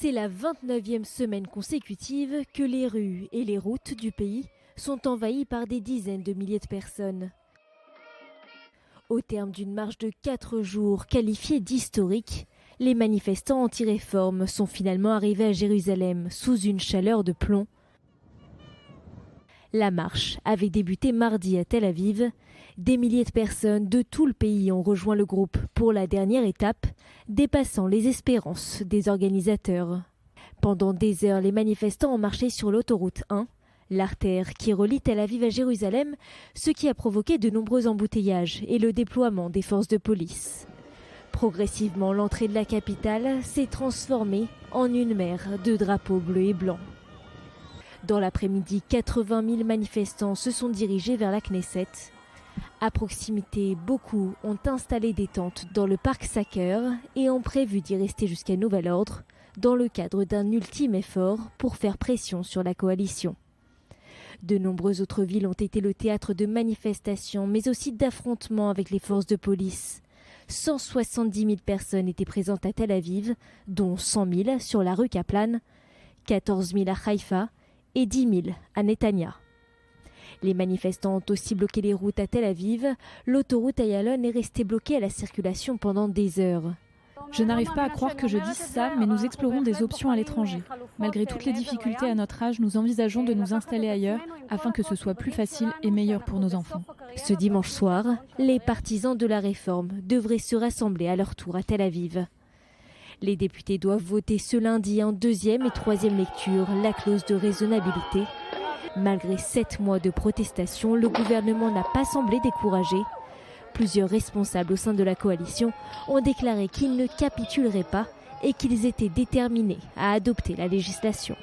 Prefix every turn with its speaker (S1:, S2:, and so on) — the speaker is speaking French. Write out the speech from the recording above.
S1: C'est la 29e semaine consécutive que les rues et les routes du pays sont envahies par des dizaines de milliers de personnes. Au terme d'une marche de 4 jours qualifiée d'historique, les manifestants anti-réforme sont finalement arrivés à Jérusalem sous une chaleur de plomb. La marche avait débuté mardi à Tel Aviv. Des milliers de personnes de tout le pays ont rejoint le groupe pour la dernière étape, dépassant les espérances des organisateurs. Pendant des heures, les manifestants ont marché sur l'autoroute 1, l'artère qui relie Tel Aviv à Jérusalem, ce qui a provoqué de nombreux embouteillages et le déploiement des forces de police. Progressivement, l'entrée de la capitale s'est transformée en une mer de drapeaux bleus et blancs. Dans l'après-midi, 80 000 manifestants se sont dirigés vers la Knesset. À proximité, beaucoup ont installé des tentes dans le parc Saker et ont prévu d'y rester jusqu'à nouvel ordre, dans le cadre d'un ultime effort pour faire pression sur la coalition. De nombreuses autres villes ont été le théâtre de manifestations, mais aussi d'affrontements avec les forces de police. 170 000 personnes étaient présentes à Tel Aviv, dont 100 000 sur la rue Kaplan, 14 000 à Haïfa et 10 000 à Netanya. Les manifestants ont aussi bloqué les routes à Tel Aviv. L'autoroute Ayalon est restée bloquée à la circulation pendant des heures.
S2: Je n'arrive pas à croire que je dise ça, mais nous explorons des options à l'étranger. Malgré toutes les difficultés à notre âge, nous envisageons de nous installer ailleurs afin que ce soit plus facile et meilleur pour nos enfants.
S1: Ce dimanche soir, les partisans de la réforme devraient se rassembler à leur tour à Tel Aviv. Les députés doivent voter ce lundi en deuxième et troisième lecture la clause de raisonnabilité. Malgré 7 mois de protestation, le gouvernement n'a pas semblé découragé. Plusieurs responsables au sein de la coalition ont déclaré qu'ils ne capituleraient pas et qu'ils étaient déterminés à adopter la législation.